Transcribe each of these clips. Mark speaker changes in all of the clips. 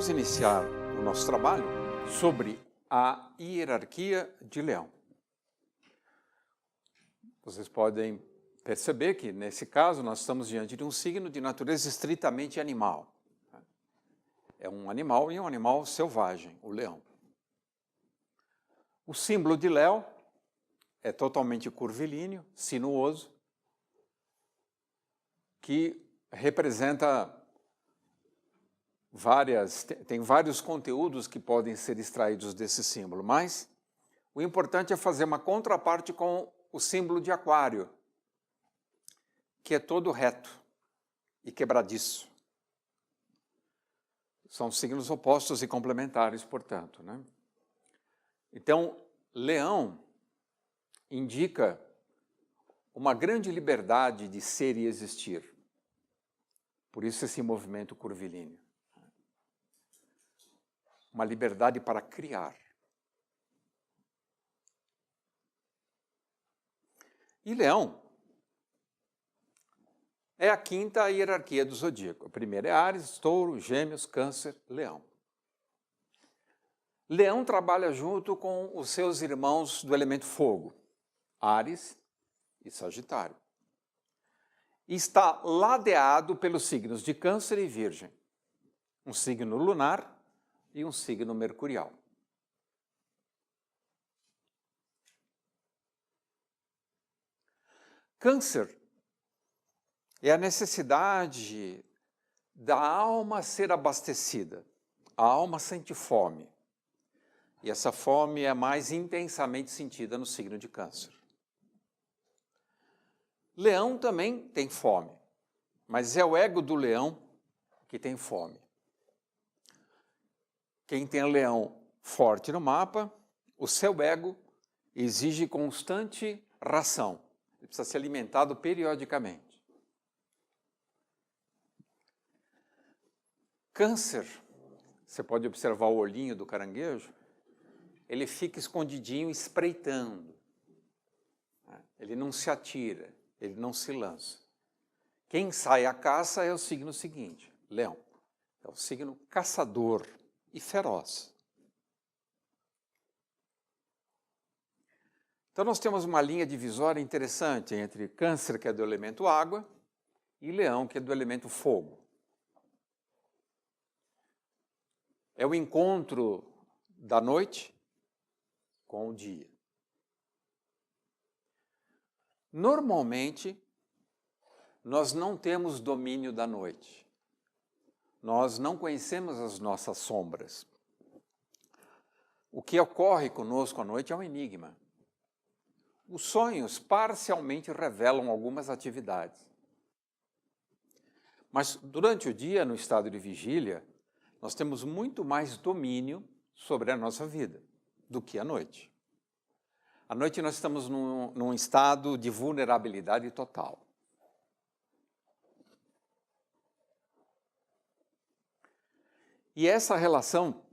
Speaker 1: vamos iniciar o nosso trabalho sobre a hierarquia de Leão. Vocês podem perceber que, nesse caso, nós estamos diante de um signo de natureza estritamente animal. É um animal e um animal selvagem, o leão. O símbolo de Léo é totalmente curvilíneo, sinuoso, que representa tem vários conteúdos que podem ser extraídos desse símbolo, mas o importante é fazer uma contraparte com o símbolo de Aquário, que é todo reto e quebradiço. São signos opostos e complementares, portanto, né? Então, Leão indica uma grande liberdade de ser e existir. Por isso esse movimento curvilíneo. Uma liberdade para criar. E Leão é a quinta hierarquia do zodíaco. A primeira é Áries, Touro, Gêmeos, Câncer, Leão. Leão trabalha junto com os seus irmãos do elemento fogo, Áries e Sagitário. E está ladeado pelos signos de Câncer e Virgem, um signo lunar e um signo mercurial. Câncer é a necessidade da alma ser abastecida. A alma sente fome. E essa fome é mais intensamente sentida no signo de Câncer. Leão também tem fome, mas é o ego do leão que tem fome. Quem tem leão forte no mapa, o seu ego exige constante ração. Ele precisa ser alimentado periodicamente. Câncer, você pode observar o olhinho do caranguejo, ele fica escondidinho espreitando. Ele não se atira, ele não se lança. Quem sai à caça é o signo seguinte, Leão. É o signo caçador e feroz. Então nós temos uma linha divisória interessante entre Câncer, que é do elemento água, e Leão, que é do elemento fogo. É o encontro da noite com o dia. Normalmente, nós não temos domínio da noite. Nós não conhecemos as nossas sombras. O que ocorre conosco à noite é um enigma. Os sonhos parcialmente revelam algumas atividades. Mas durante o dia, no estado de vigília, nós temos muito mais domínio sobre a nossa vida do que à noite. À noite nós estamos num estado de vulnerabilidade total. E essa relação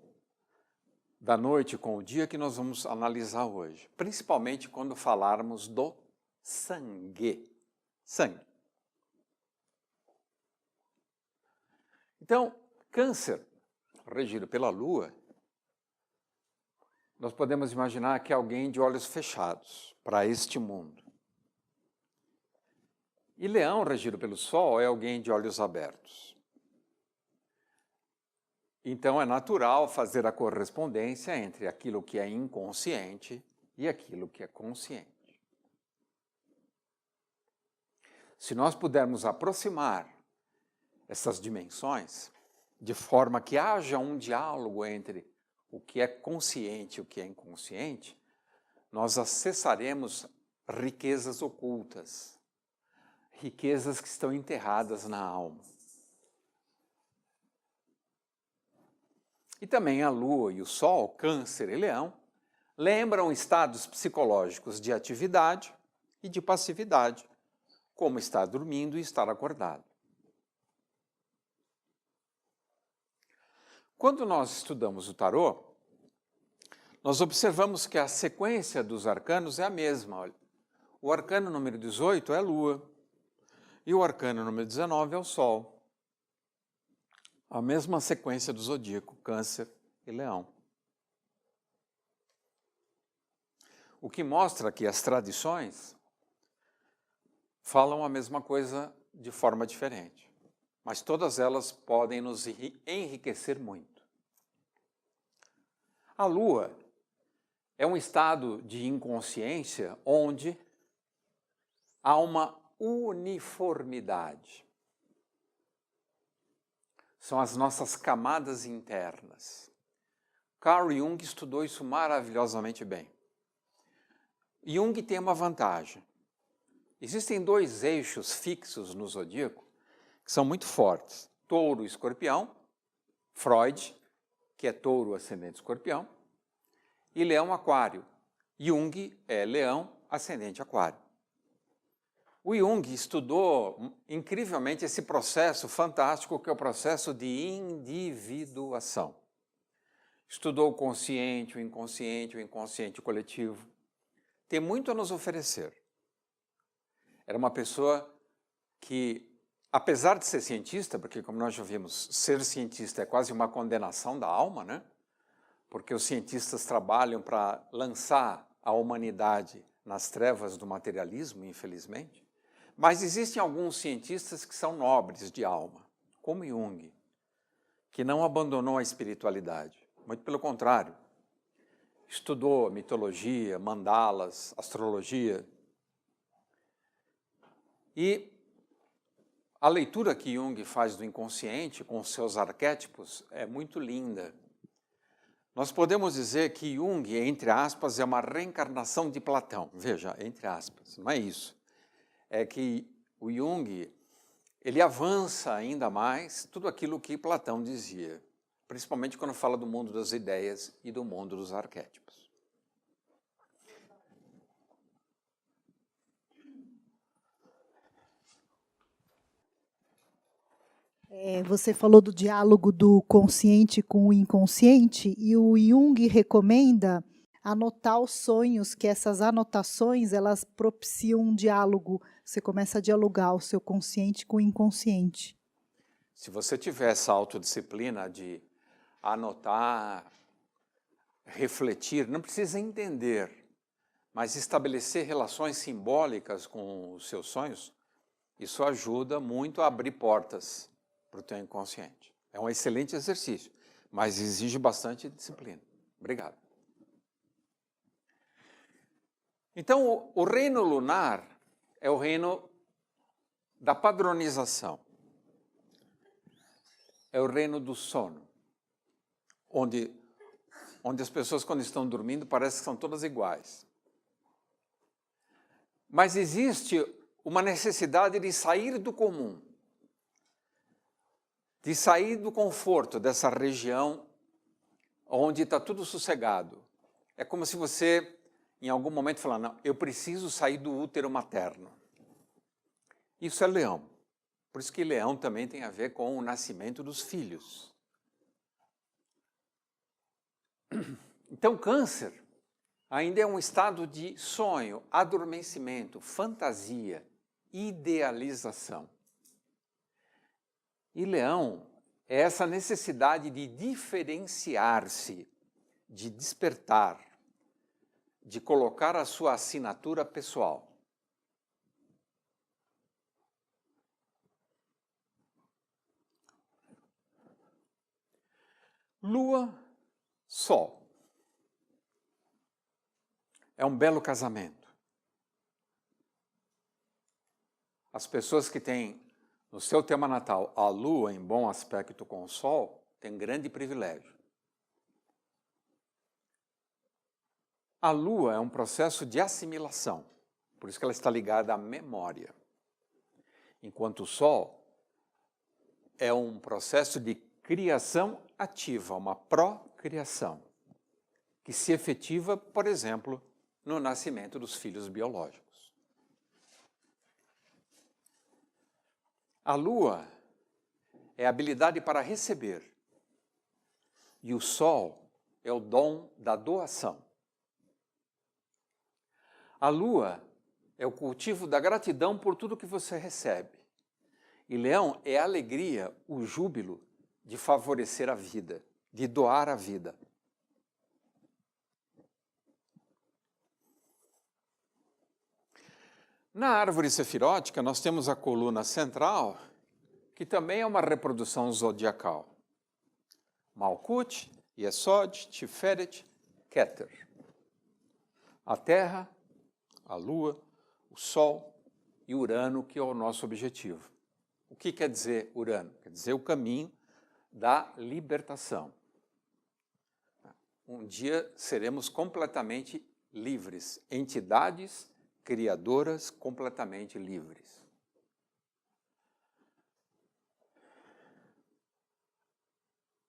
Speaker 1: da noite com o dia que nós vamos analisar hoje, principalmente quando falarmos do sangue. Sangue. Então, Câncer, regido pela Lua, nós podemos imaginar que é alguém de olhos fechados para este mundo. E Leão, regido pelo Sol, é alguém de olhos abertos. Então é natural fazer a correspondência entre aquilo que é inconsciente e aquilo que é consciente. Se nós pudermos aproximar essas dimensões, de forma que haja um diálogo entre o que é consciente e o que é inconsciente, nós acessaremos riquezas ocultas, riquezas que estão enterradas na alma. E também a Lua e o Sol, Câncer e Leão, lembram estados psicológicos de atividade e de passividade, como estar dormindo e estar acordado. Quando nós estudamos o tarô, nós observamos que a sequência dos arcanos é a mesma. Olha, o arcano número 18 é a Lua e o arcano número 19 é o Sol. A mesma sequência do zodíaco, Câncer e Leão. O que mostra que as tradições falam a mesma coisa de forma diferente, mas todas elas podem nos enriquecer muito. A Lua é um estado de inconsciência onde há uma uniformidade. São as nossas camadas internas. Carl Jung estudou isso maravilhosamente bem. Jung tem uma vantagem. Existem dois eixos fixos no zodíaco que são muito fortes. Touro e Escorpião, Freud, que é Touro ascendente Escorpião, e Leão Aquário. Jung é Leão ascendente Aquário. O Jung estudou incrivelmente esse processo fantástico que é o processo de individuação. Estudou o consciente, o inconsciente coletivo. Tem muito a nos oferecer. Era uma pessoa que, apesar de ser cientista, porque como nós já vimos, ser cientista é quase uma condenação da alma, né? Porque os cientistas trabalham para lançar a humanidade nas trevas do materialismo, infelizmente. Mas existem alguns cientistas que são nobres de alma, como Jung, que não abandonou a espiritualidade. Muito pelo contrário. Estudou mitologia, mandalas, astrologia. E a leitura que Jung faz do inconsciente com os seus arquétipos é muito linda. Nós podemos dizer que Jung, entre aspas, é uma reencarnação de Platão. Veja, entre aspas, não é isso. É que o Jung, ele avança ainda mais tudo aquilo que Platão dizia, principalmente quando fala do mundo das ideias e do mundo dos arquétipos.
Speaker 2: Você falou do diálogo do consciente com o inconsciente e o Jung recomenda anotar os sonhos, que essas anotações elas propiciam um diálogo. Você começa a dialogar o seu consciente com o inconsciente.
Speaker 1: Se você tiver essa autodisciplina de anotar, refletir, não precisa entender, mas estabelecer relações simbólicas com os seus sonhos, isso ajuda muito a abrir portas para o teu inconsciente. É um excelente exercício, mas exige bastante disciplina. Obrigado. Então, o reino lunar é o reino da padronização. É o reino do sono, onde as pessoas, quando estão dormindo, parece que são todas iguais. Mas existe uma necessidade de sair do comum, de sair do conforto dessa região onde está tudo sossegado. É como se você, em algum momento, falar, não, eu preciso sair do útero materno. Isso é leão. Por isso que leão também tem a ver com o nascimento dos filhos. Então, câncer ainda é um estado de sonho, adormecimento, fantasia, idealização. E leão é essa necessidade de diferenciar-se, de despertar, de colocar a sua assinatura pessoal. Lua, Sol. É um belo casamento. As pessoas que têm no seu tema natal a Lua em bom aspecto com o Sol têm grande privilégio. A Lua é um processo de assimilação, por isso que ela está ligada à memória. Enquanto o Sol é um processo de criação ativa, uma procriação, que se efetiva, por exemplo, no nascimento dos filhos biológicos. A Lua é a habilidade para receber, e o Sol é o dom da doação. A Lua é o cultivo da gratidão por tudo que você recebe. E Leão é a alegria, o júbilo de favorecer a vida, de doar a vida. Na árvore sefirótica, nós temos a coluna central, que também é uma reprodução zodiacal. Malkut, Yesod, Tiferet, Keter. A Terra, a Lua, o Sol e Urano, que é o nosso objetivo. O que quer dizer Urano? Quer dizer o caminho da libertação. Um dia seremos completamente livres, entidades criadoras completamente livres.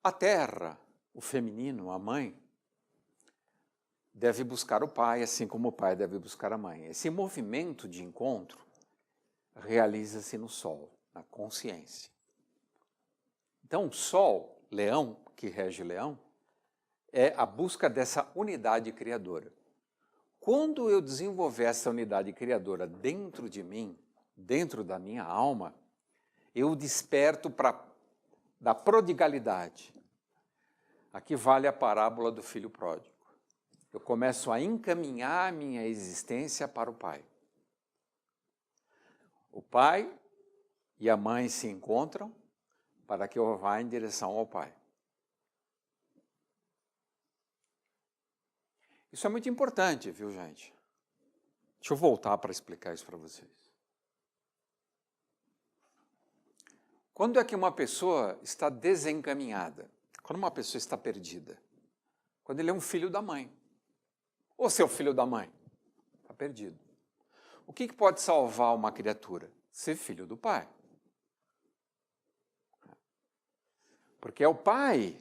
Speaker 1: A Terra, o feminino, a mãe, deve buscar o pai, assim como o pai deve buscar a mãe. Esse movimento de encontro realiza-se no Sol, na consciência. Então, o Sol, Leão, que rege Leão, é a busca dessa unidade criadora. Quando eu desenvolver essa unidade criadora dentro de mim, dentro da minha alma, eu desperto da prodigalidade. Aqui vale a parábola do filho pródigo. Eu começo a encaminhar a minha existência para o Pai. O pai e a mãe se encontram para que eu vá em direção ao Pai. Isso é muito importante, viu, gente? Deixa eu voltar para explicar isso para vocês. Quando é que uma pessoa está desencaminhada? Quando uma pessoa está perdida? Quando ele é um filho da mãe. Ou seu filho da mãe? Está perdido. O que pode salvar uma criatura? Ser filho do pai. Porque é o pai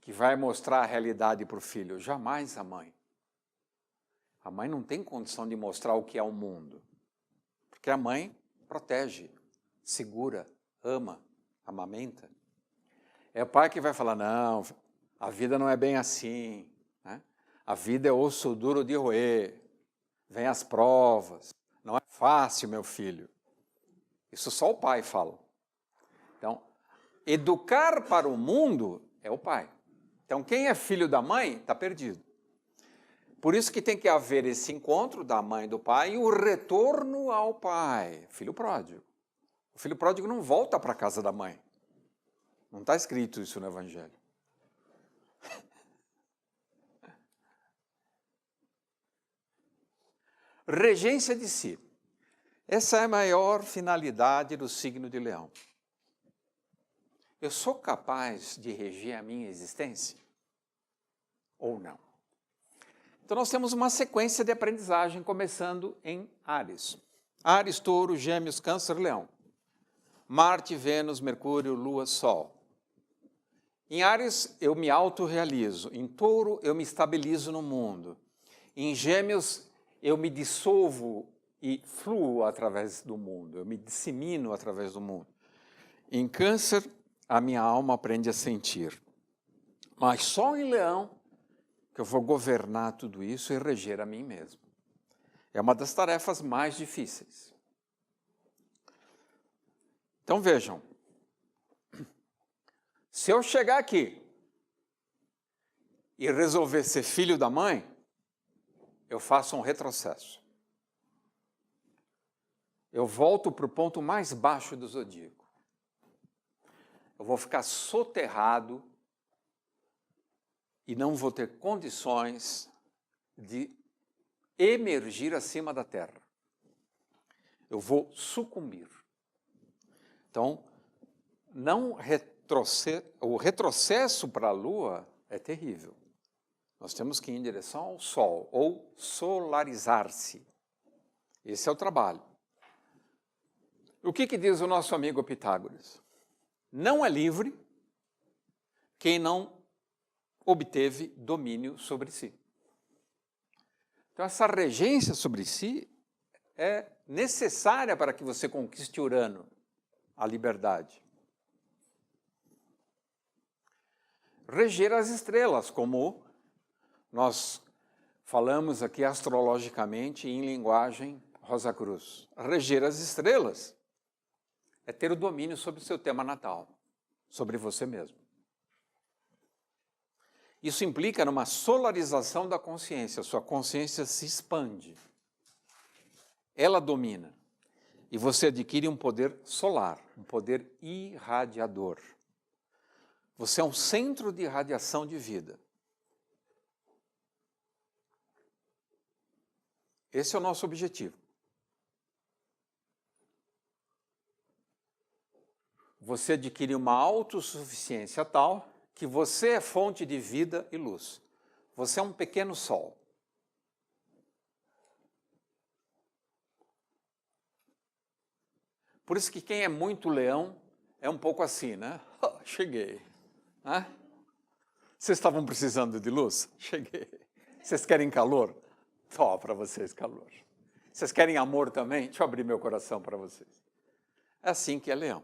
Speaker 1: que vai mostrar a realidade para o filho, jamais a mãe. A mãe não tem condição de mostrar o que é o mundo. Porque a mãe protege, segura, ama, amamenta. É o pai que vai falar, não, a vida não é bem assim, né? A vida é osso duro de roer, vem as provas, não é fácil, meu filho. Isso só o pai fala. Então, educar para o mundo é o pai. Então, quem é filho da mãe está perdido. Por isso que tem que haver esse encontro da mãe e do pai e o retorno ao pai, filho pródigo. O filho pródigo não volta para a casa da mãe. Não está escrito isso no Evangelho. Regência de si. Essa é a maior finalidade do signo de Leão. Eu sou capaz de reger a minha existência? Ou não? Então nós temos uma sequência de aprendizagem começando em Áries. Áries, Touro, Gêmeos, Câncer, Leão. Marte, Vênus, Mercúrio, Lua, Sol. Em Áries eu me autorrealizo. Em Touro eu me estabilizo no mundo. Em Gêmeos eu me dissolvo e fluo através do mundo. Eu me dissemino através do mundo. Em Câncer a minha alma aprende a sentir. Mas só em Leão que eu vou governar tudo isso e reger a mim mesmo. É uma das tarefas mais difíceis. Então vejam, se eu chegar aqui e resolver ser filho da mãe, eu faço um retrocesso. Eu volto para o ponto mais baixo do zodíaco. Eu vou ficar soterrado e não vou ter condições de emergir acima da terra. Eu vou sucumbir. Então, o retrocesso para a Lua é terrível. Nós temos que ir em direção ao Sol, ou solarizar-se. Esse é o trabalho. O que diz o nosso amigo Pitágoras? Não é livre quem não obteve domínio sobre si. Então, essa regência sobre si é necessária para que você conquiste Urano, a liberdade. Reger as estrelas, como nós falamos aqui astrologicamente em linguagem Rosa Cruz. Reger as estrelas é ter o domínio sobre o seu tema natal, sobre você mesmo. Isso implica numa solarização da consciência. Sua consciência se expande. Ela domina. E você adquire um poder solar, um poder irradiador. Você é um centro de irradiação de vida. Esse é o nosso objetivo. Você adquire uma autossuficiência tal que você é fonte de vida e luz. Você é um pequeno sol. Por isso que quem é muito leão é um pouco assim, né? Oh, cheguei. Vocês estavam precisando de luz? Cheguei. Vocês querem calor? Só para vocês calor. Vocês querem amor também? Deixa eu abrir meu coração para vocês. É assim que é leão.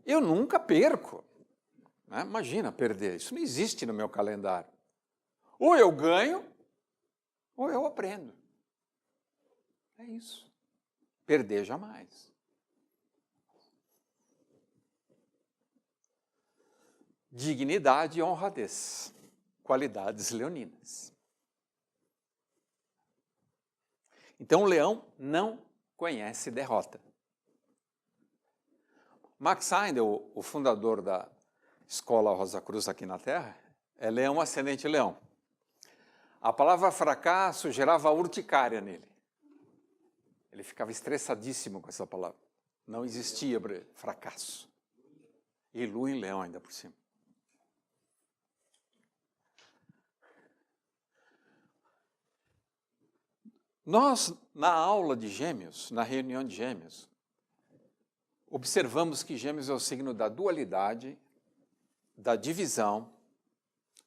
Speaker 1: Eu nunca perco. Imagina perder. Isso não existe no meu calendário. Ou eu ganho, ou eu aprendo. É isso. Perder jamais. Dignidade e honradez. Qualidades leoninas. Então o leão não conhece derrota. Max Heindel, o fundador da Escola Rosa Cruz aqui na Terra, é leão ascendente leão. A palavra fracasso gerava urticária nele. Ele ficava estressadíssimo com essa palavra. Não existia fracasso. E lua em leão ainda por cima. Nós, na aula de Gêmeos, na reunião de Gêmeos, observamos que Gêmeos é o signo da dualidade, da divisão,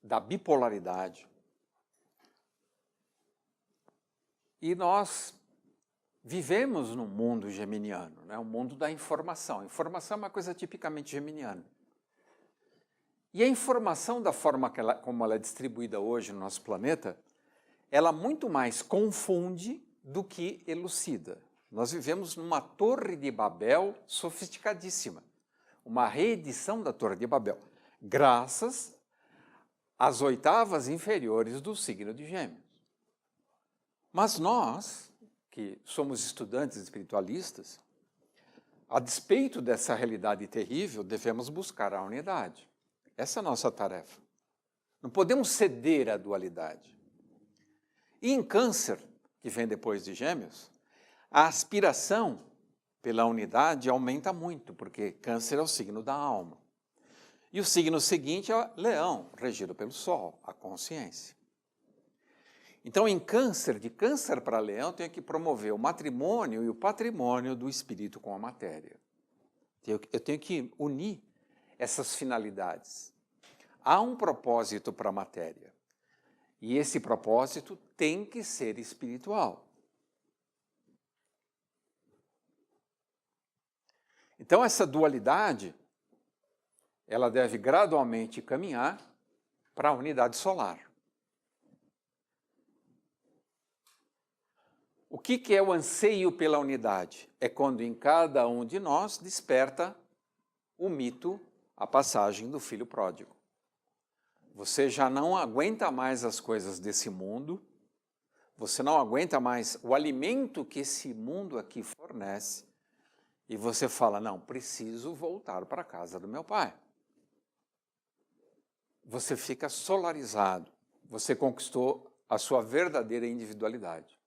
Speaker 1: da bipolaridade. E nós vivemos num mundo geminiano, um mundo da informação. Informação é uma coisa tipicamente geminiana. E a informação, da forma como ela é distribuída hoje no nosso planeta, ela muito mais confunde do que elucida. Nós vivemos numa torre de Babel sofisticadíssima, uma reedição da Torre de Babel, graças às oitavas inferiores do signo de Gêmeos. Mas nós, que somos estudantes espiritualistas, a despeito dessa realidade terrível, devemos buscar a unidade. Essa é a nossa tarefa. Não podemos ceder à dualidade. E em Câncer, que vem depois de Gêmeos, a aspiração pela unidade aumenta muito, porque Câncer é o signo da alma. E o signo seguinte é Leão, regido pelo Sol, a consciência. Então, em Câncer, de Câncer para Leão, tenho que promover o matrimônio e o patrimônio do espírito com a matéria. Eu tenho que unir essas finalidades. Há um propósito para a matéria. E esse propósito tem que ser espiritual. Então, essa dualidade, ela deve gradualmente caminhar para a unidade solar. O que é o anseio pela unidade? É quando em cada um de nós desperta o mito, a passagem do filho pródigo. Você já não aguenta mais as coisas desse mundo, você não aguenta mais o alimento que esse mundo aqui fornece, e você fala, não, preciso voltar para a casa do meu pai. Você fica solarizado, você conquistou a sua verdadeira individualidade.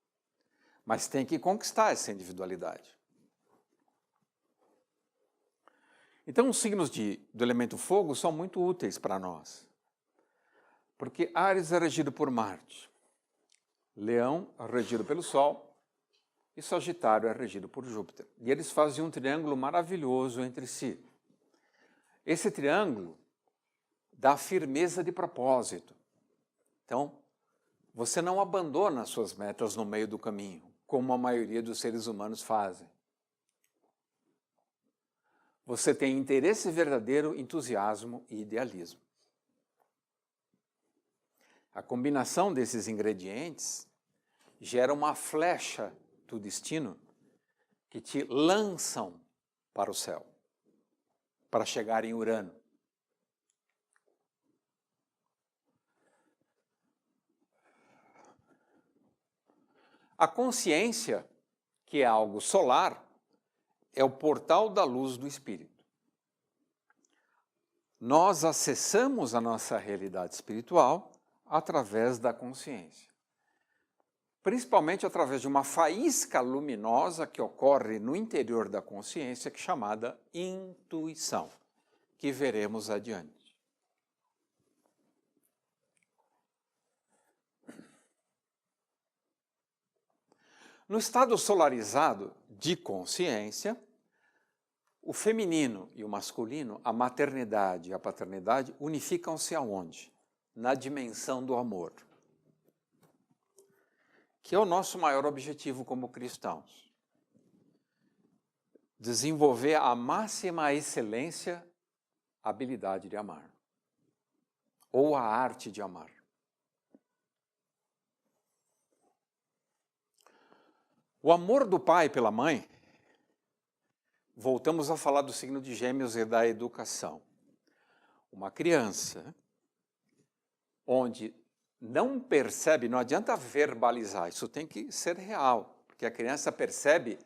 Speaker 1: Mas tem que conquistar essa individualidade. Então, os signos do elemento fogo são muito úteis para nós. Porque Áries é regido por Marte, Leão é regido pelo Sol e Sagitário é regido por Júpiter. E eles fazem um triângulo maravilhoso entre si. Esse triângulo dá firmeza de propósito. Então, você não abandona as suas metas no meio do caminho, como a maioria dos seres humanos fazem. Você tem interesse verdadeiro, entusiasmo e idealismo. A combinação desses ingredientes gera uma flecha do destino que te lançam para o céu, para chegar em Urano. A consciência, que é algo solar, é o portal da luz do espírito. Nós acessamos a nossa realidade espiritual através da consciência. Principalmente através de uma faísca luminosa que ocorre no interior da consciência, que é chamada intuição, que veremos adiante. No estado solarizado de consciência, o feminino e o masculino, a maternidade e a paternidade, unificam-se aonde? Na dimensão do amor, que é o nosso maior objetivo como cristãos. Desenvolver a máxima excelência, a habilidade de amar, ou a arte de amar. O amor do pai pela mãe, voltamos a falar do signo de Gêmeos e da educação. Uma criança onde não percebe, não adianta verbalizar, isso tem que ser real, porque a criança percebe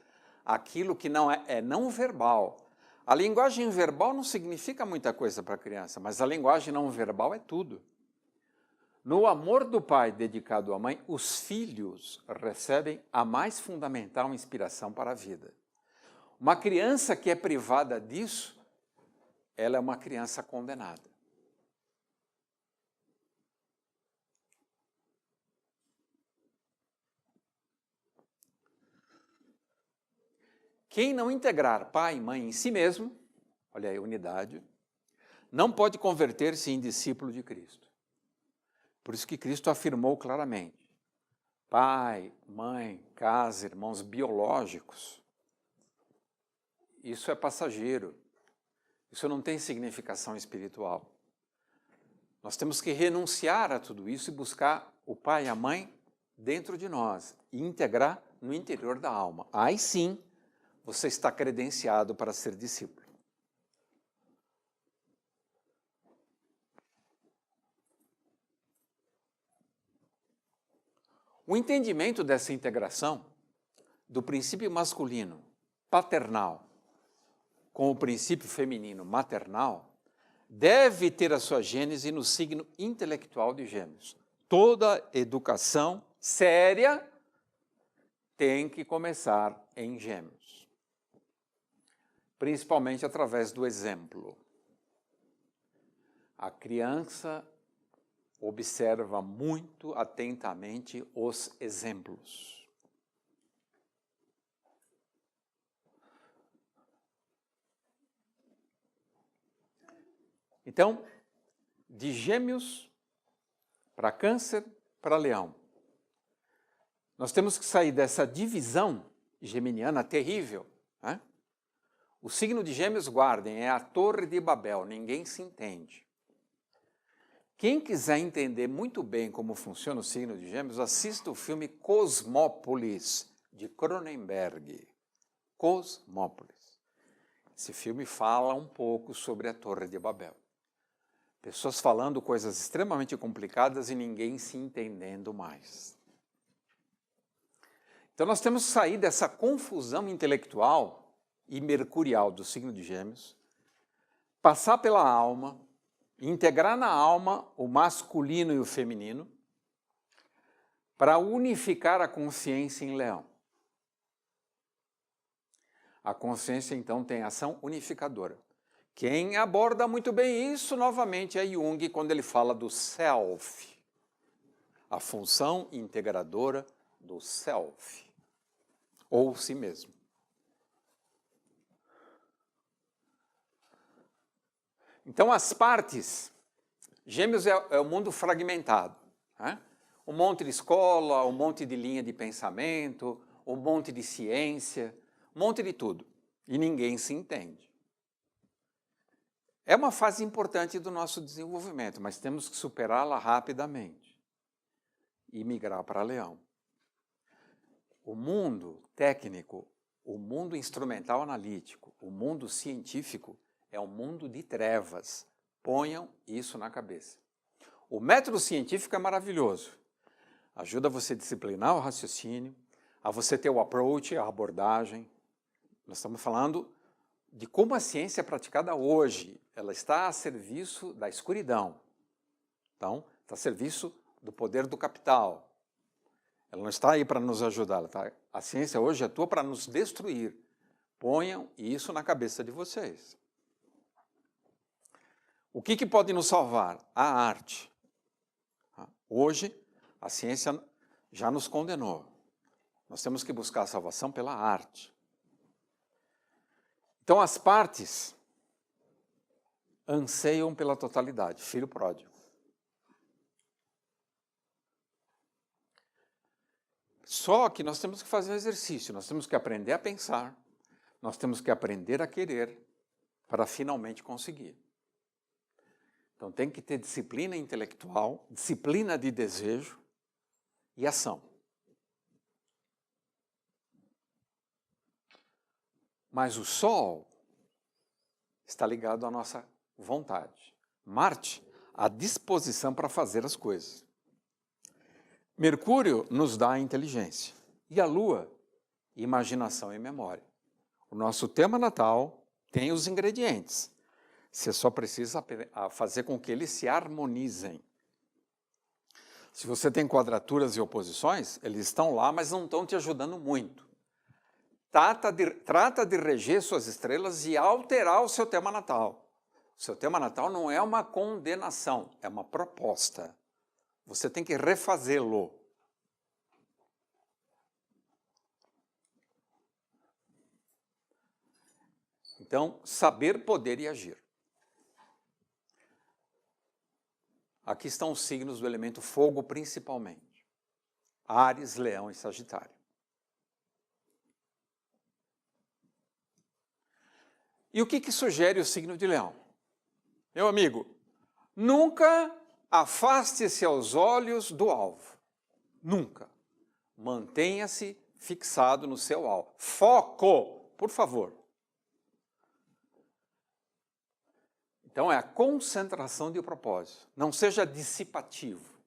Speaker 1: aquilo que não é não verbal. A linguagem verbal não significa muita coisa para a criança, mas a linguagem não verbal é tudo. No amor do pai dedicado à mãe, os filhos recebem a mais fundamental inspiração para a vida. Uma criança que é privada disso, ela é uma criança condenada. Quem não integrar pai e mãe em si mesmo, olha aí, unidade, não pode converter-se em discípulo de Cristo. Por isso que Cristo afirmou claramente, pai, mãe, casa, irmãos biológicos, isso é passageiro, isso não tem significação espiritual. Nós temos que renunciar a tudo isso e buscar o pai e a mãe dentro de nós e integrar no interior da alma. Aí sim, você está credenciado para ser discípulo. O entendimento dessa integração do princípio masculino paternal com o princípio feminino maternal deve ter a sua gênese no signo intelectual de Gêmeos. Toda educação séria tem que começar em Gêmeos, principalmente através do exemplo. A criança observa muito atentamente os exemplos. Então, de Gêmeos para Câncer para Leão, nós temos que sair dessa divisão geminiana terrível, né? O signo de Gêmeos, guardem, é a Torre de Babel, ninguém se entende. Quem quiser entender muito bem como funciona o signo de Gêmeos, assista o filme Cosmópolis, de Cronenberg. Cosmópolis. Esse filme fala um pouco sobre a Torre de Babel. Pessoas falando coisas extremamente complicadas e ninguém se entendendo mais. Então nós temos que sair dessa confusão intelectual e mercurial do signo de Gêmeos, passar pela alma, integrar na alma o masculino e o feminino, para unificar a consciência em Leão. A consciência, então, tem ação unificadora. Quem aborda muito bem isso, novamente, é Jung, quando ele fala do self, a função integradora do self, ou si mesmo. Então, as partes, Gêmeos é o mundo fragmentado, né? Um monte de escola, um monte de linha de pensamento, um monte de ciência, um monte de tudo. E ninguém se entende. É uma fase importante do nosso desenvolvimento, mas temos que superá-la rapidamente e migrar para Leão. o mundo técnico, o mundo instrumental analítico, o mundo científico é um mundo de trevas. Ponham isso na cabeça. O método científico é maravilhoso. Ajuda você a disciplinar o raciocínio, a você ter o approach, a abordagem. Nós estamos falando de como a ciência é praticada hoje. Ela está a serviço da escuridão. Então, está a serviço do poder do capital. Ela não está aí para nos ajudar. A ciência hoje atua para nos destruir. Ponham isso na cabeça de vocês. O que pode nos salvar? A arte. Hoje, a ciência já nos condenou. Nós temos que buscar a salvação pela arte. Então, as partes anseiam pela totalidade, filho pródigo. Só que nós temos que fazer um exercício, nós temos que aprender a pensar, nós temos que aprender a querer para finalmente conseguir. Então tem que ter disciplina intelectual, disciplina de desejo e ação. Mas o Sol está ligado à nossa vontade. Marte, a disposição para fazer as coisas. Mercúrio nos dá a inteligência. E a Lua, imaginação e memória. O nosso tema natal tem os ingredientes. Você só precisa fazer com que eles se harmonizem. Se você tem quadraturas e oposições, eles estão lá, mas não estão te ajudando muito. Trata de reger suas estrelas e alterar o seu tema natal. O seu tema natal não é uma condenação, é uma proposta. Você tem que refazê-lo. Então, saber, poder e agir. Aqui estão os signos do elemento fogo, principalmente. Áries, Leão e Sagitário. E o que sugere o signo de Leão? Meu amigo, nunca afaste seus olhos do alvo. Nunca. Mantenha-se fixado no seu alvo. Foco, por favor. Então é a concentração de propósito. Não seja dissipativo.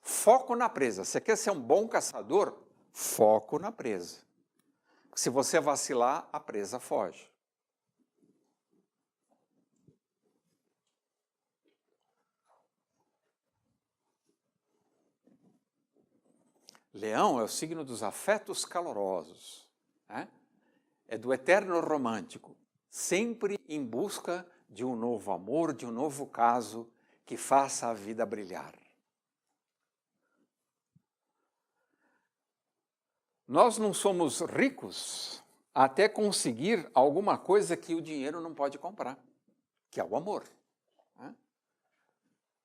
Speaker 1: Foco na presa. Você quer ser um bom caçador? Foco na presa. Se você vacilar, a presa foge. Leão é o signo dos afetos calorosos, né? É do eterno romântico, sempre em busca de um novo amor, de um novo caso que faça a vida brilhar. Nós não somos ricos até conseguir alguma coisa que o dinheiro não pode comprar, que é o amor, né?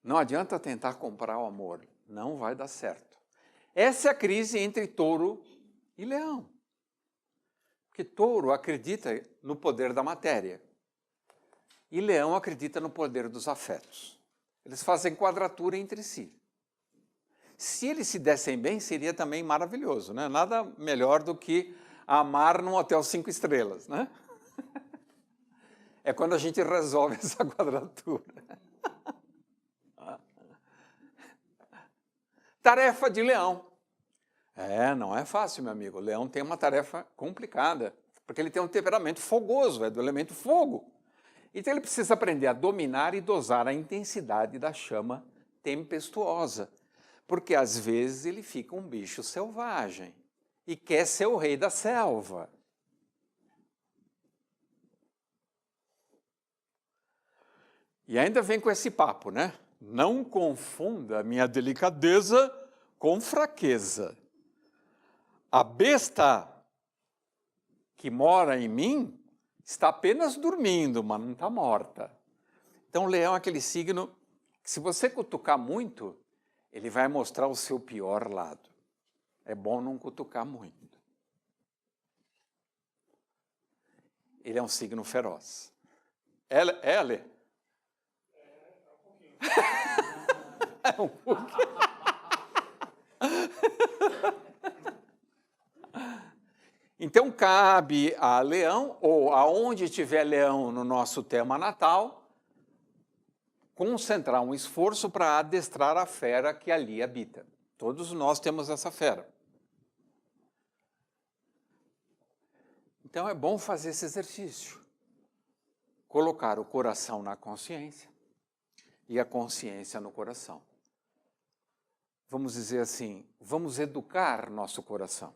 Speaker 1: Não adianta tentar comprar o amor, não vai dar certo. Essa é a crise entre Touro e Leão. Porque Touro acredita no poder da matéria e Leão acredita no poder dos afetos. Eles fazem quadratura entre si. Se eles se dessem bem, seria também maravilhoso, né? Nada melhor do que amar num hotel 5 estrelas, né? É quando a gente resolve essa quadratura. Tarefa de Leão. Não é fácil, meu amigo. O Leão tem uma tarefa complicada, porque ele tem um temperamento fogoso, é do elemento fogo. Então ele precisa aprender a dominar e dosar a intensidade da chama tempestuosa, porque às vezes ele fica um bicho selvagem e quer ser o rei da selva. E ainda vem com esse papo, né? Não confunda minha delicadeza com fraqueza. A besta que mora em mim está apenas dormindo, mas não está morta. Então, Leão é aquele signo que, se você cutucar muito, ele vai mostrar o seu pior lado. É bom não cutucar muito. Ele é um signo feroz. Ele? É um pouquinho. Então, cabe a Leão, ou aonde tiver Leão no nosso tema natal, concentrar um esforço para adestrar a fera que ali habita. Todos nós temos essa fera. Então, é bom fazer esse exercício. Colocar o coração na consciência e a consciência no coração. Vamos dizer assim, vamos educar nosso coração.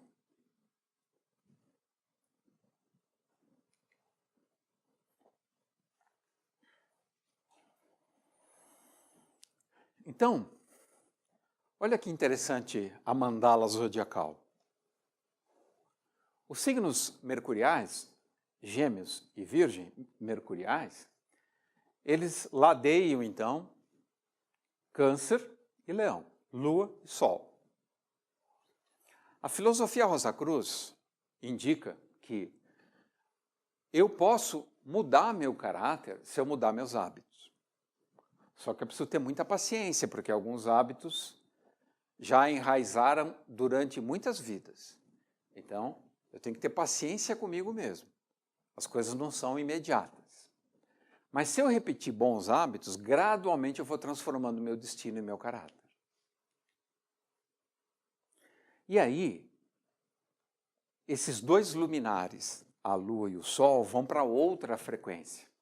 Speaker 1: Então, olha que interessante a mandala zodiacal. Os signos mercuriais, Gêmeos e Virgem, mercuriais, eles ladeiam, então, Câncer e Leão, Lua e Sol. A filosofia Rosa Cruz indica que eu posso mudar meu caráter se eu mudar meus hábitos. Só que eu preciso ter muita paciência, porque alguns hábitos já enraizaram durante muitas vidas. Então, eu tenho que ter paciência comigo mesmo. As coisas não são imediatas. Mas se eu repetir bons hábitos, gradualmente eu vou transformando meu destino e meu caráter. E aí, esses dois luminares, a Lua e o Sol, vão para outra frequência.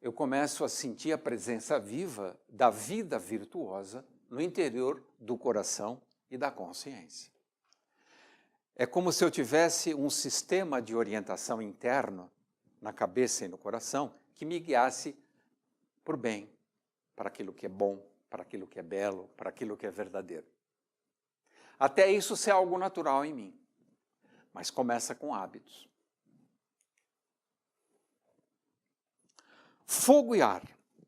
Speaker 1: Eu começo a sentir a presença viva da vida virtuosa no interior do coração e da consciência. É como se eu tivesse um sistema de orientação interno na cabeça e no coração que me guiasse por bem, para aquilo que é bom, para aquilo que é belo, para aquilo que é verdadeiro. Até isso ser algo natural em mim, mas começa com hábitos. Fogo e ar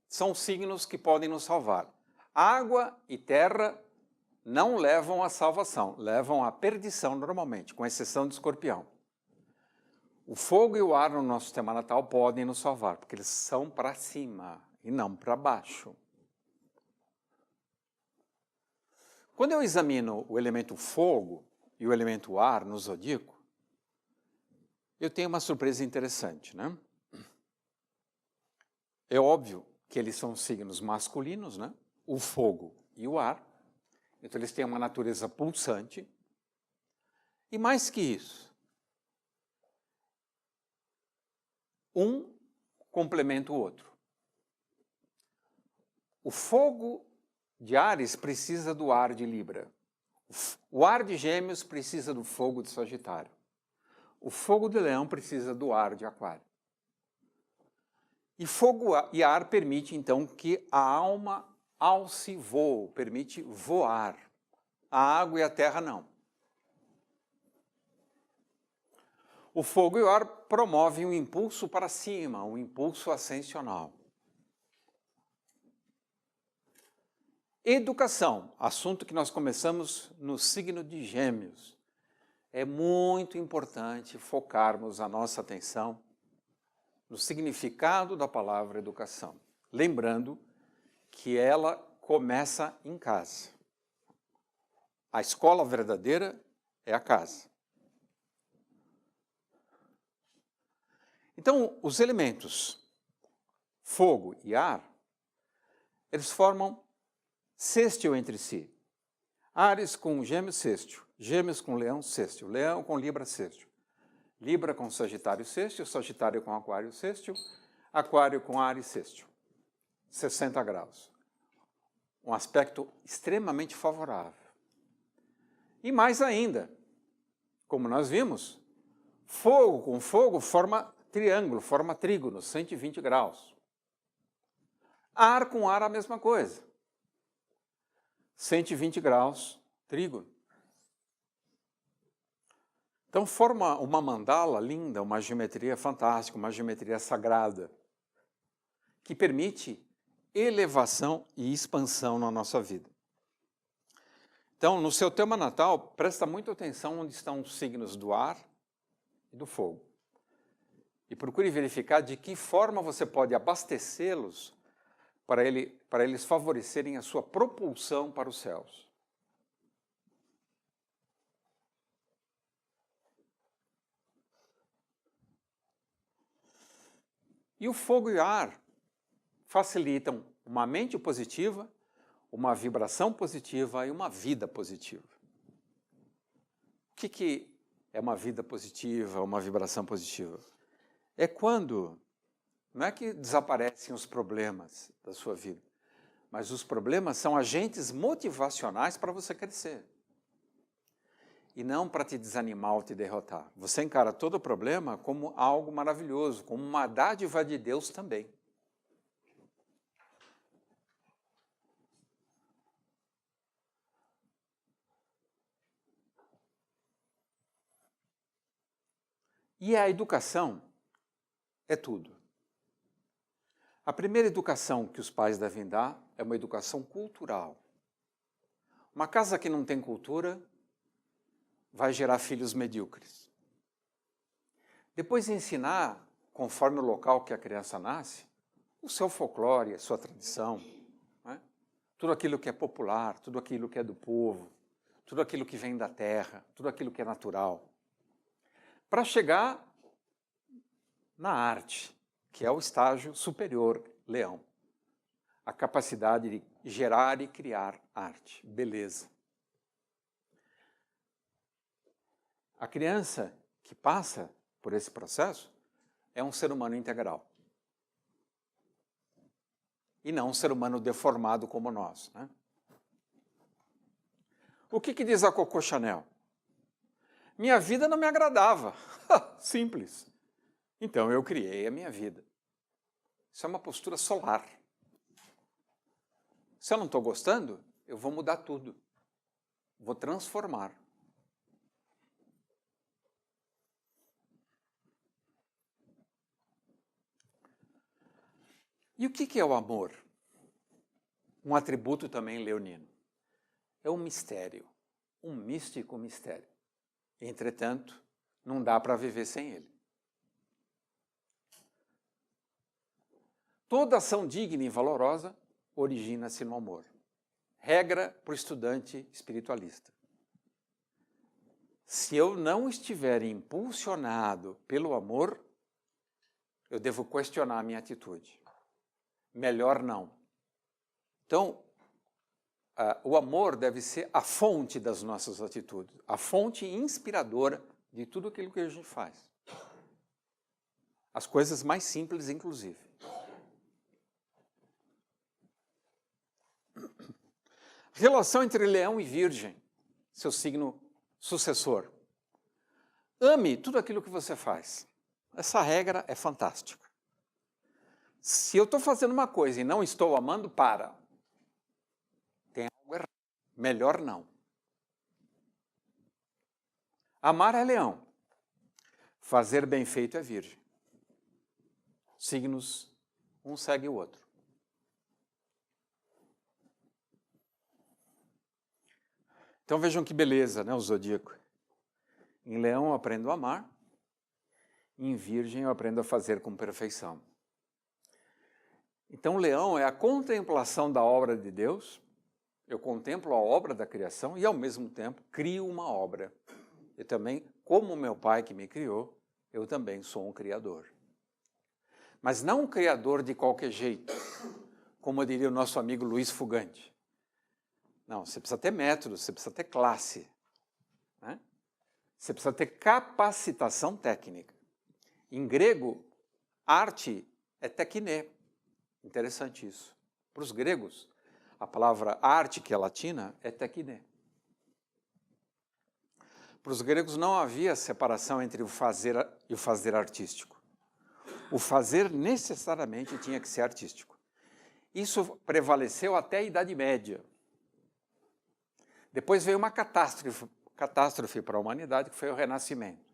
Speaker 1: são signos que podem nos salvar. Água e terra não levam à salvação, levam à perdição normalmente, com exceção de Escorpião. O fogo e o ar no nosso tema natal podem nos salvar, porque eles são para cima e não para baixo. Quando eu examino o elemento fogo e o elemento ar no zodíaco, eu tenho uma surpresa interessante, né? É óbvio que eles são signos masculinos, né? O fogo e o ar. Então, eles têm uma natureza pulsante. E mais que isso, um complementa o outro. O fogo de Áries precisa do ar de Libra. O ar de Gêmeos precisa do fogo de Sagitário. O fogo de Leão precisa do ar de Aquário. E fogo e ar permite, então, que a alma alce voo, permite voar. A água e a terra não. O fogo e o ar promovem um impulso para cima, um impulso ascensional. Educação, assunto que nós começamos no signo de Gêmeos. É muito importante focarmos a nossa atenção no significado da palavra educação, lembrando que ela começa em casa. A escola verdadeira é a casa. Então, os elementos fogo e ar, eles formam sextil entre si. Áries com Gêmeos, sextil. Gêmeos com Leão, sextil. Leão com Libra, sextil. Libra com Sagitário, sextil. Sagitário com Aquário, sextil. Aquário com Áries, sextil. 60 graus. Um aspecto extremamente favorável. E mais ainda, como nós vimos, fogo com fogo forma triângulo, forma trígono, 120 graus. Ar com ar, a mesma coisa. 120 graus, trígono. Então forma uma mandala linda, uma geometria fantástica, uma geometria sagrada, que permite elevação e expansão na nossa vida. Então, no seu tema natal, presta muita atenção onde estão os signos do ar e do fogo. E procure verificar de que forma você pode abastecê-los para eles favorecerem a sua propulsão para os céus. E o fogo e o ar facilitam uma mente positiva, uma vibração positiva e uma vida positiva. O que é uma vida positiva, uma vibração positiva? É quando, não é que desaparecem os problemas da sua vida, mas os problemas são agentes motivacionais para você crescer. E não para te desanimar ou te derrotar. Você encara todo problema como algo maravilhoso, como uma dádiva de Deus também. E a educação é tudo. A primeira educação que os pais devem dar é uma educação cultural. Uma casa que não tem cultura vai gerar filhos medíocres. Depois ensinar, conforme o local que a criança nasce, o seu folclore, a sua tradição, né? Tudo aquilo que é popular, tudo aquilo que é do povo, tudo aquilo que vem da terra, tudo aquilo que é natural. Para chegar na arte, que é o estágio superior, leão. A capacidade de gerar e criar arte, beleza. A criança que passa por esse processo é um ser humano integral. E não um ser humano deformado como nós, né? O que diz a Coco Chanel? Minha vida não me agradava. Simples. Então eu criei a minha vida. Isso é uma postura solar. Se eu não estou gostando, eu vou mudar tudo. Vou transformar. E o que é o amor? Um atributo também leonino. É um mistério, um místico mistério. Entretanto, não dá para viver sem ele. Toda ação digna e valorosa origina-se no amor. Regra para o estudante espiritualista. Se eu não estiver impulsionado pelo amor, eu devo questionar a minha atitude. Melhor não. Então, o amor deve ser a fonte das nossas atitudes, a fonte inspiradora de tudo aquilo que a gente faz. As coisas mais simples, inclusive. Relação entre leão e virgem, seu signo sucessor. Ame tudo aquilo que você faz. Essa regra é fantástica. Se eu estou fazendo uma coisa e não estou amando, para. Tem algo errado. Melhor não. Amar é leão. Fazer bem feito é virgem. Signos, um segue o outro. Então vejam que beleza, né, o zodíaco. Em leão eu aprendo a amar, em virgem eu aprendo a fazer com perfeição. Então leão é a contemplação da obra de Deus, eu contemplo a obra da criação e ao mesmo tempo crio uma obra. Eu também, como meu pai que me criou, eu também sou um criador. Mas não um criador de qualquer jeito, como diria o nosso amigo Luiz Fugante. Não, você precisa ter método, você precisa ter classe, né? Você precisa ter capacitação técnica. Em grego, arte é tekné. Interessante isso. Para os gregos, a palavra arte, que é latina, é tekné. Para os gregos não havia separação entre o fazer e o fazer artístico. O fazer necessariamente tinha que ser artístico. Isso prevaleceu até a Idade Média. Depois veio uma catástrofe para a humanidade, que foi o Renascimento.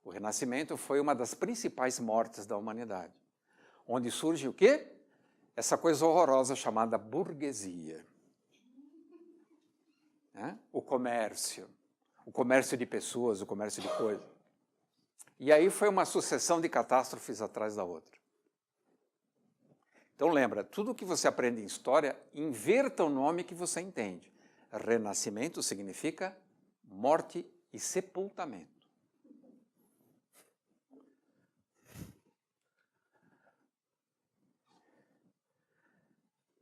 Speaker 1: O Renascimento foi uma das principais mortes da humanidade. Onde surge o quê? Essa coisa horrorosa chamada burguesia. Né? O comércio de pessoas, o comércio de coisas. E aí foi uma sucessão de catástrofes atrás da outra. Então lembra, tudo que você aprende em história, inverta o nome que você entende. Renascimento significa morte e sepultamento.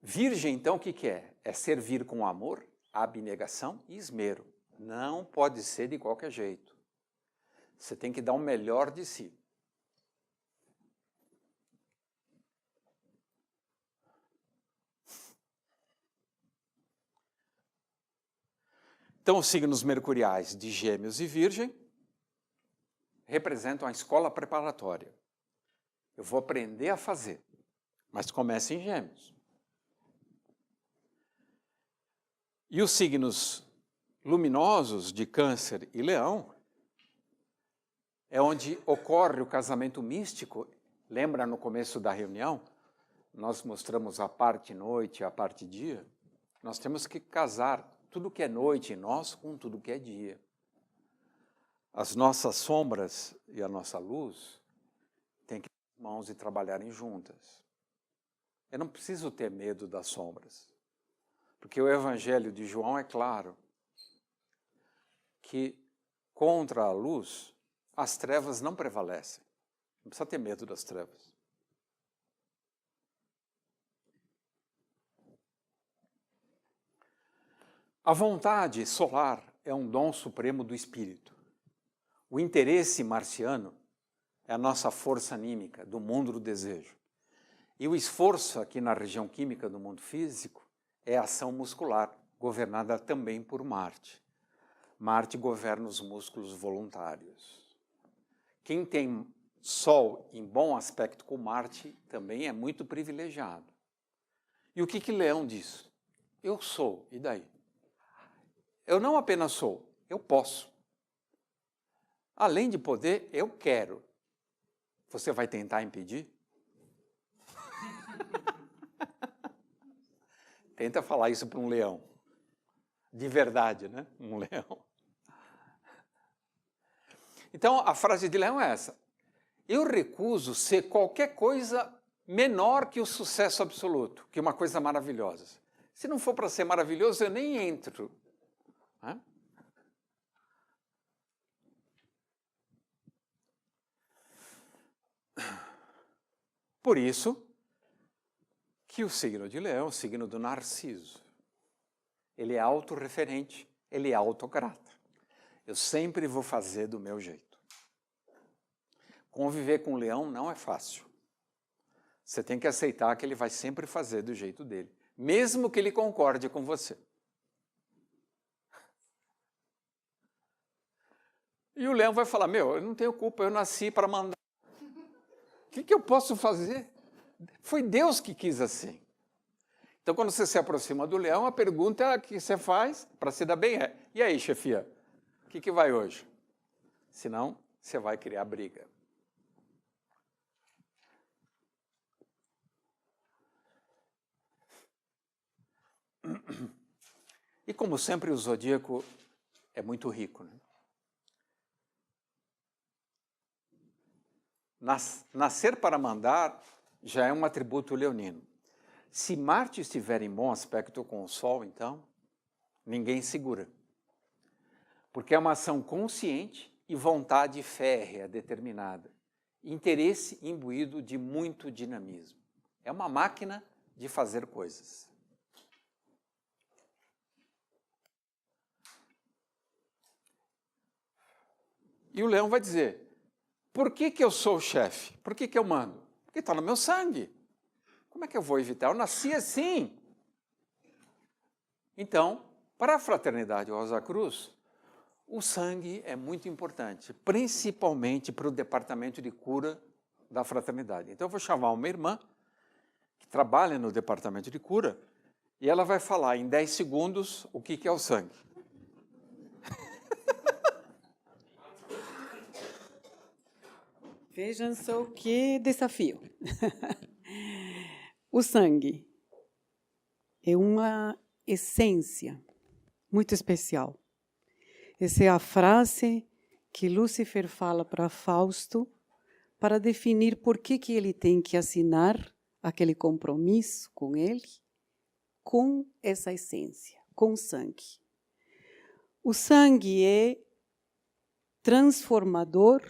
Speaker 1: Virgem, então, o que é? É servir com amor, abnegação e esmero. Não pode ser de qualquer jeito. Você tem que dar o melhor de si. Então, os signos mercuriais de Gêmeos e Virgem representam a escola preparatória. Eu vou aprender a fazer, mas começa em Gêmeos. E os signos luminosos de Câncer e Leão é onde ocorre o casamento místico. Lembra no começo da reunião? Nós mostramos a parte noite e a parte dia. Nós temos que casar tudo que é noite em nós com tudo que é dia. As nossas sombras e a nossa luz têm que ter mãos e trabalharem juntas. Eu não preciso ter medo das sombras, porque o Evangelho de João é claro que contra a luz as trevas não prevalecem. Não precisa ter medo das trevas. A vontade solar é um dom supremo do espírito. O interesse marciano é a nossa força anímica, do mundo do desejo. E o esforço aqui na região química do mundo físico é a ação muscular, governada também por Marte. Marte governa os músculos voluntários. Quem tem Sol em bom aspecto com Marte também é muito privilegiado. E o que Leão diz? Eu sou, e daí? Eu não apenas sou, eu posso. Além de poder, eu quero. Você vai tentar impedir? Tenta falar isso para um leão. De verdade, né? Um leão. Então, a frase de Leão é essa. Eu recuso ser qualquer coisa menor que o sucesso absoluto, que uma coisa maravilhosa. Se não for para ser maravilhoso, eu nem entro. Né? Por isso que o signo de Leão é o signo do Narciso. Ele é autorreferente, ele é autocrata. Eu sempre vou fazer do meu jeito. Conviver com o leão não é fácil. Você tem que aceitar que ele vai sempre fazer do jeito dele, mesmo que ele concorde com você. E o leão vai falar, eu não tenho culpa, eu nasci para mandar. O que eu posso fazer? Foi Deus que quis assim. Então, quando você se aproxima do leão, a pergunta que você faz para se dar bem é, e aí, chefia, o que vai hoje? Senão, você vai criar briga. E como sempre, o zodíaco é muito rico, né? Nascer para mandar já é um atributo leonino. Se Marte estiver em bom aspecto com o Sol, então, ninguém segura. Porque é uma ação consciente e vontade férrea, determinada. Interesse imbuído de muito dinamismo. É uma máquina de fazer coisas. E o leão vai dizer, por que eu sou o chefe? Por que eu mando? Porque está no meu sangue. Como é que eu vou evitar? Eu nasci assim. Então, para a Fraternidade Rosa Cruz, o sangue é muito importante, principalmente para o departamento de cura da Fraternidade. Então, eu vou chamar uma irmã que trabalha no departamento de cura e ela vai falar em 10 segundos o que é o sangue.
Speaker 3: Vejam só que desafio. O sangue é uma essência muito especial. Essa é a frase que Lúcifer fala para Fausto para definir por que ele tem que assinar aquele compromisso com ele, com essa essência, com o sangue. O sangue é transformador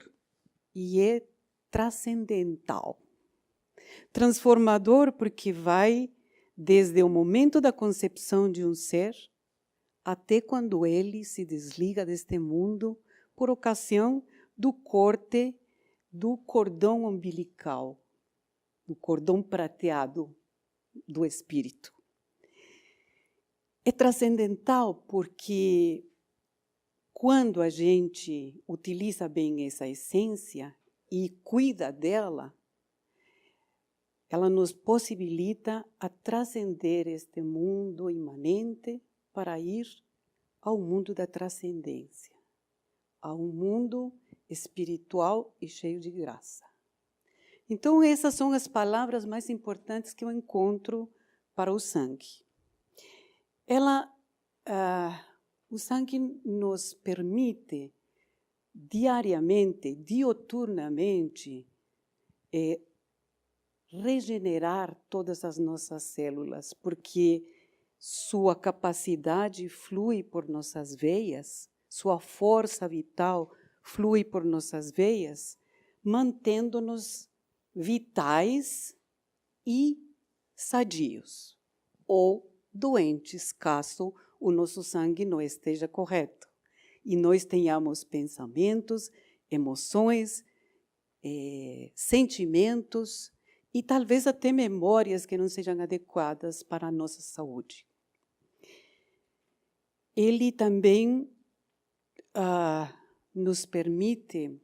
Speaker 3: e é transcendental. Transformador porque vai desde o momento da concepção de um ser até quando ele se desliga deste mundo por ocasião do corte do cordão umbilical, do cordão prateado do espírito. É transcendental porque quando a gente utiliza bem essa essência e cuida dela, ela nos possibilita a transcender este mundo imanente para ir ao mundo da transcendência, a um mundo espiritual e cheio de graça. Então, essas são as palavras mais importantes que eu encontro para o sangue. O sangue nos permite diariamente, dioturnamente, regenerar todas as nossas células, porque sua capacidade flui por nossas veias, sua força vital flui por nossas veias, mantendo-nos vitais e sadios, ou doentes, caso o nosso sangue não esteja correto. E nós tenhamos pensamentos, emoções, sentimentos e talvez até memórias que não sejam adequadas para a nossa saúde. Ele também nos permite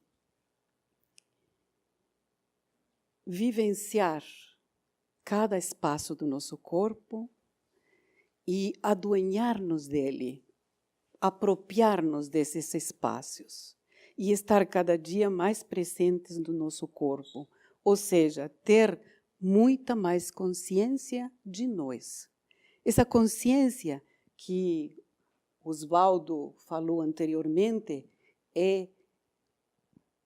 Speaker 3: vivenciar cada espaço do nosso corpo e adueñar-nos dele, apropriar-nos desses espaços e estar cada dia mais presentes no nosso corpo, ou seja, ter muita mais consciência de nós. Essa consciência que Oswaldo falou anteriormente é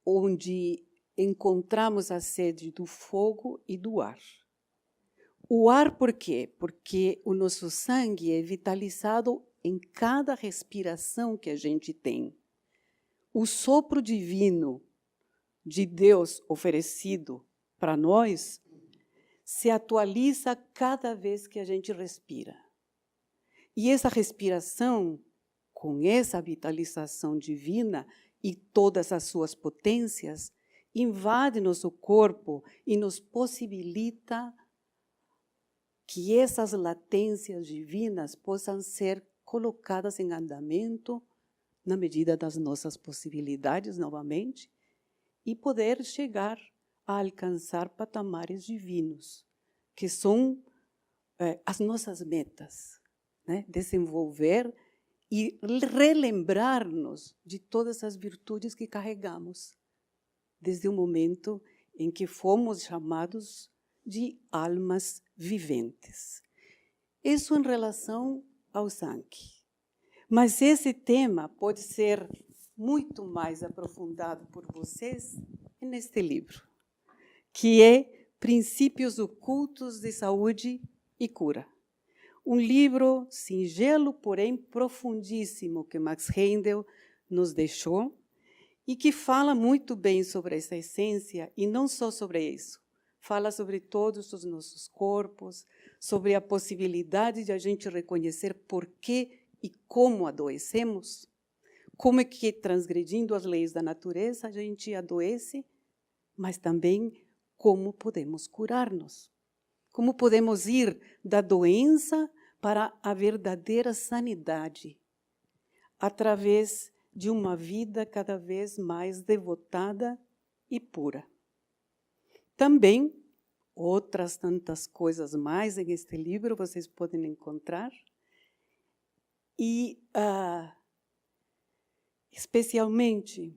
Speaker 3: onde encontramos a sede do fogo e do ar. O ar por quê? Porque o nosso sangue é vitalizado em cada respiração que a gente tem. O sopro divino de Deus oferecido para nós se atualiza cada vez que a gente respira. E essa respiração, com essa vitalização divina e todas as suas potências, invade nosso corpo e nos possibilita que essas latências divinas possam ser colocadas em andamento na medida das nossas possibilidades, novamente, e poder chegar a alcançar patamares divinos, que são as nossas metas, né? Desenvolver e relembrar-nos de todas as virtudes que carregamos, desde o momento em que fomos chamados de almas viventes. Isso em relação ao sangue. Mas esse tema pode ser muito mais aprofundado por vocês neste livro, que é Princípios Ocultos de Saúde e Cura. Um livro singelo, porém profundíssimo, que Max Heindel nos deixou e que fala muito bem sobre essa essência e não só sobre isso. Fala sobre todos os nossos corpos, sobre a possibilidade de a gente reconhecer por que e como adoecemos, como é que, transgredindo as leis da natureza, a gente adoece, mas também como podemos curar-nos. Como podemos ir da doença para a verdadeira sanidade, através de uma vida cada vez mais devotada e pura. Também, outras tantas coisas mais em este livro vocês podem encontrar. E, especialmente,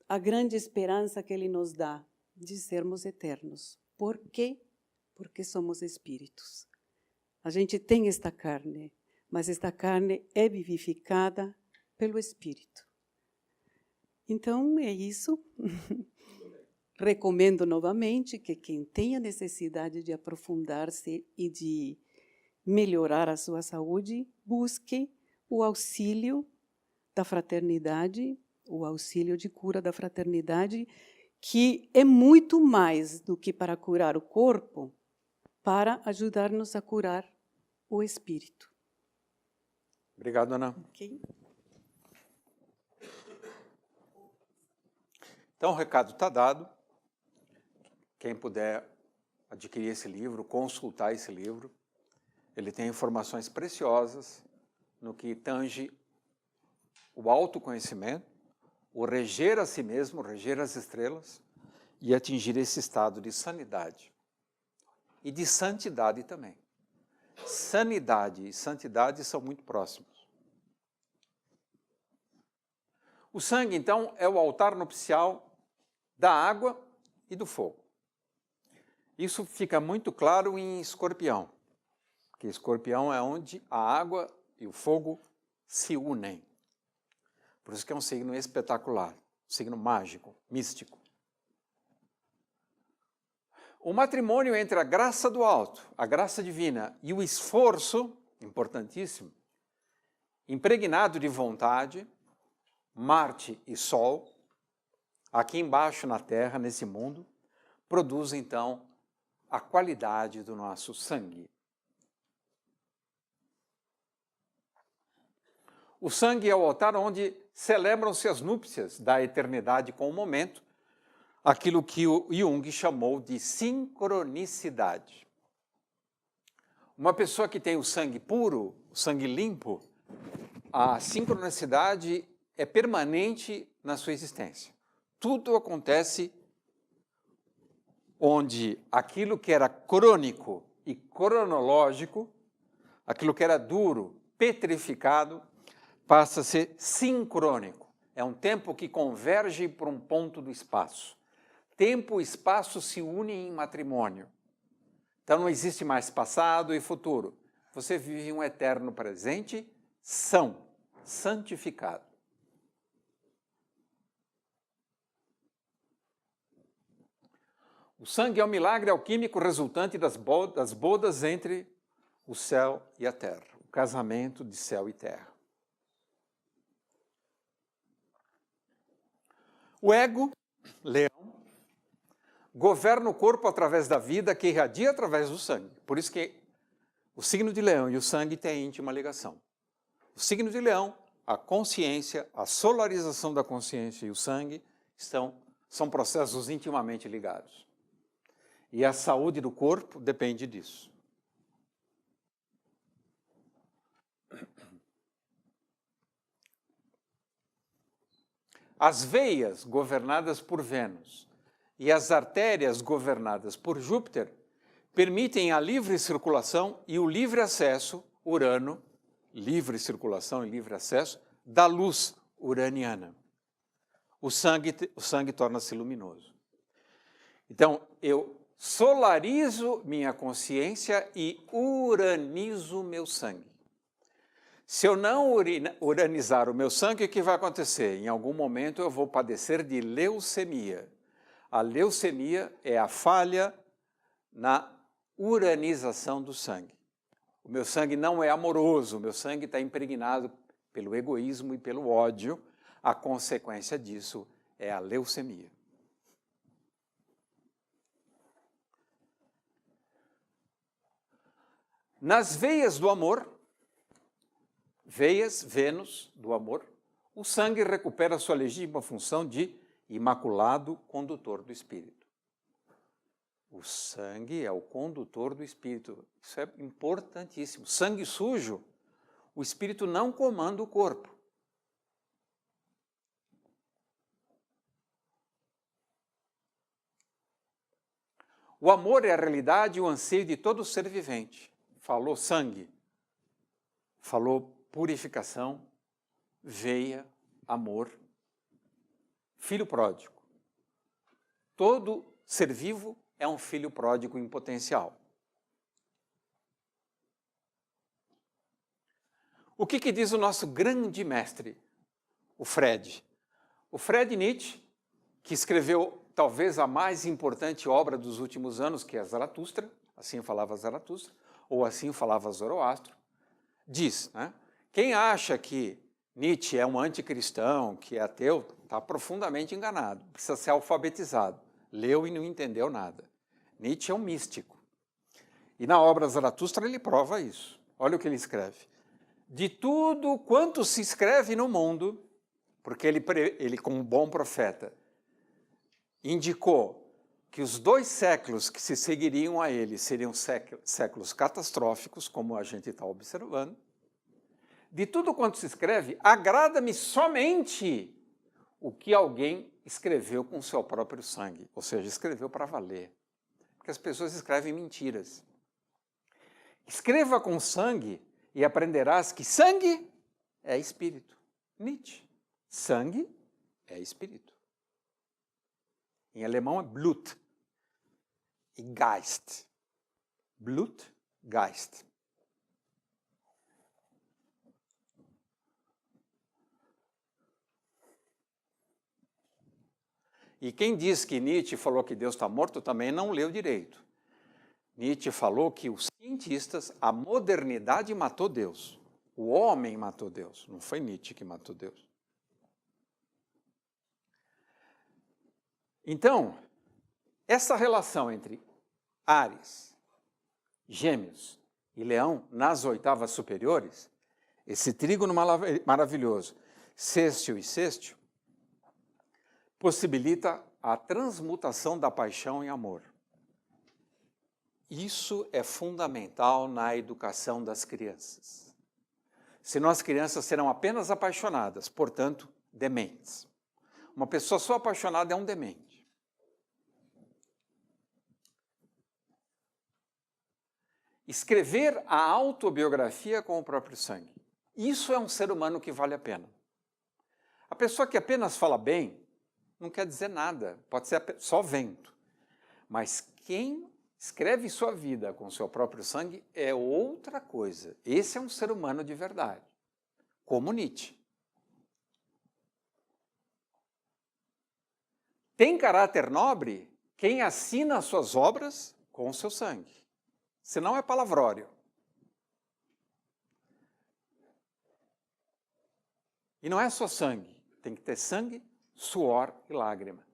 Speaker 3: a grande esperança que ele nos dá de sermos eternos. Por quê? Porque somos espíritos. A gente tem esta carne, mas esta carne é vivificada pelo Espírito. Então, é isso. Recomendo novamente que quem tenha necessidade de aprofundar-se e de melhorar a sua saúde, busque o auxílio da fraternidade, o auxílio de cura da fraternidade, que é muito mais do que para curar o corpo, para ajudar-nos a curar o espírito.
Speaker 1: Obrigado, Ana.
Speaker 3: Ok?
Speaker 1: Então, o recado está dado. Quem puder adquirir esse livro, consultar esse livro, ele tem informações preciosas no que tange o autoconhecimento, o reger a si mesmo, reger as estrelas e atingir esse estado de sanidade. E de santidade também. Sanidade e santidade são muito próximos. O sangue, então, é o altar nupcial da água e do fogo. Isso fica muito claro em Escorpião, porque Escorpião é onde a água e o fogo se unem. Por isso que é um signo espetacular, um signo mágico, místico. O matrimônio entre a graça do alto, a graça divina e o esforço, importantíssimo, impregnado de vontade, Marte e Sol, aqui embaixo na Terra, nesse mundo, produz então a qualidade do nosso sangue. O sangue é o altar onde celebram-se as núpcias da eternidade com o momento, aquilo que o Jung chamou de sincronicidade. Uma pessoa que tem o sangue puro, o sangue limpo, a sincronicidade é permanente na sua existência. Tudo acontece onde aquilo que era crônico e cronológico, aquilo que era duro, petrificado, passa a ser sincrônico. É um tempo que converge para um ponto do espaço. Tempo e espaço se unem em matrimônio. Então não existe mais passado e futuro. Você vive um eterno presente, santificado. O sangue é um milagre alquímico resultante das bodas entre o céu e a terra, o casamento de céu e terra. O ego, leão, governa o corpo através da vida que irradia através do sangue. Por isso que o signo de leão e o sangue têm íntima ligação. O signo de leão, a consciência, a solarização da consciência e o sangue são processos intimamente ligados. E a saúde do corpo depende disso. As veias governadas por Vênus e as artérias governadas por Júpiter permitem a livre circulação e o livre acesso, Urano, livre circulação e livre acesso, da luz uraniana. O sangue torna-se luminoso. Então, eu solarizo minha consciência e uranizo meu sangue. Se eu não uranizar o meu sangue, o que vai acontecer? Em algum momento eu vou padecer de leucemia. A leucemia é a falha na uranização do sangue. O meu sangue não é amoroso, o meu sangue está impregnado pelo egoísmo e pelo ódio. A consequência disso é a leucemia. Nas veias do amor, veias, Vênus, do amor, o sangue recupera sua legítima função de imaculado condutor do espírito. O sangue é o condutor do espírito. Isso é importantíssimo. Sangue sujo, o espírito não comanda o corpo. O amor é a realidade e o anseio de todo ser vivente. Falou sangue, falou purificação, veia, amor, filho pródigo. Todo ser vivo é um filho pródigo em potencial. O que diz o nosso grande mestre, o Fred? O Fred Nietzsche, que escreveu talvez a mais importante obra dos últimos anos, que é Zaratustra, assim falava Zaratustra, ou assim falava Zoroastro, diz, né? Quem acha que Nietzsche é um anticristão, que é ateu, está profundamente enganado, precisa ser alfabetizado. Leu e não entendeu nada. Nietzsche é um místico. E na obra Zaratustra ele prova isso. olha o que ele escreve. De tudo quanto se escreve no mundo, porque ele como bom profeta, indicou que os 2 séculos que se seguiriam a ele seriam séculos catastróficos, como a gente está observando. De tudo quanto se escreve, agrada-me somente o que alguém escreveu com seu próprio sangue, ou seja, escreveu para valer. Porque as pessoas escrevem mentiras. Escreva com sangue e aprenderás que sangue é espírito. Nietzsche. Sangue é espírito. Em alemão é Blut e Geist. Blut, Geist. E quem diz que Nietzsche falou que Deus está morto também não leu direito. Nietzsche falou que os cientistas, a modernidade matou Deus. O homem matou Deus, não foi Nietzsche que matou Deus. Então, essa relação entre Áries, Gêmeos e Leão nas 8avas superiores, esse trígono maravilhoso, sextil e sextil, possibilita a transmutação da paixão em amor. Isso é fundamental na educação das crianças. Senão as crianças serão apenas apaixonadas, portanto, dementes. Uma pessoa só apaixonada é um demente. Escrever a autobiografia com o próprio sangue. Isso é um ser humano que vale a pena. A pessoa que apenas fala bem não quer dizer nada, pode ser só vento. Mas quem escreve sua vida com seu próprio sangue é outra coisa. Esse é um ser humano de verdade, como Nietzsche. Tem caráter nobre quem assina as suas obras com o seu sangue. Senão é palavrório. E não é só sangue, tem que ter sangue, suor e lágrima.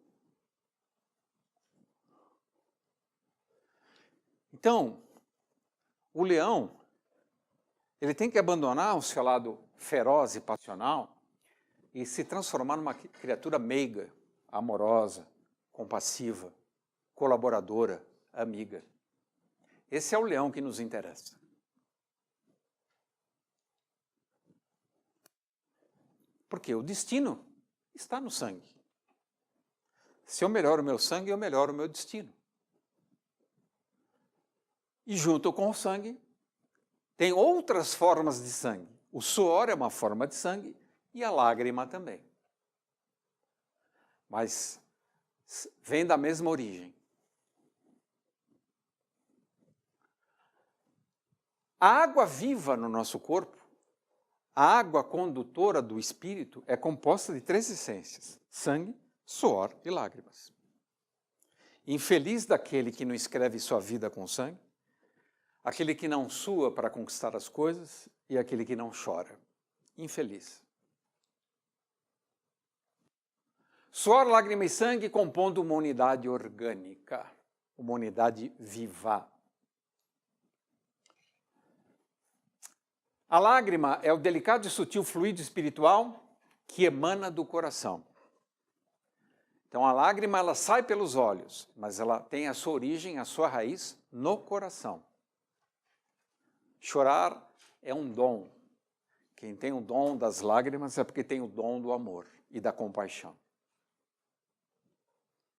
Speaker 1: Então, o leão, ele tem que abandonar o seu lado feroz e passional e se transformar numa criatura meiga, amorosa, compassiva, colaboradora, amiga. Esse é o leão que nos interessa. Porque o destino está no sangue. Se eu melhoro o meu sangue, eu melhoro o meu destino. E junto com o sangue, tem outras formas de sangue. O suor é uma forma de sangue e a lágrima também. Mas vem da mesma origem. A água viva no nosso corpo, a água condutora do espírito, é composta de 3 essências: sangue, suor e lágrimas. Infeliz daquele que não escreve sua vida com sangue, aquele que não sua para conquistar as coisas e aquele que não chora. Infeliz. Suor, lágrima e sangue compondo uma unidade orgânica, uma unidade viva. A lágrima é o delicado e sutil fluido espiritual que emana do coração. Então a lágrima ela sai pelos olhos, mas ela tem a sua origem, a sua raiz no coração. Chorar é um dom. Quem tem o dom das lágrimas é porque tem o dom do amor e da compaixão.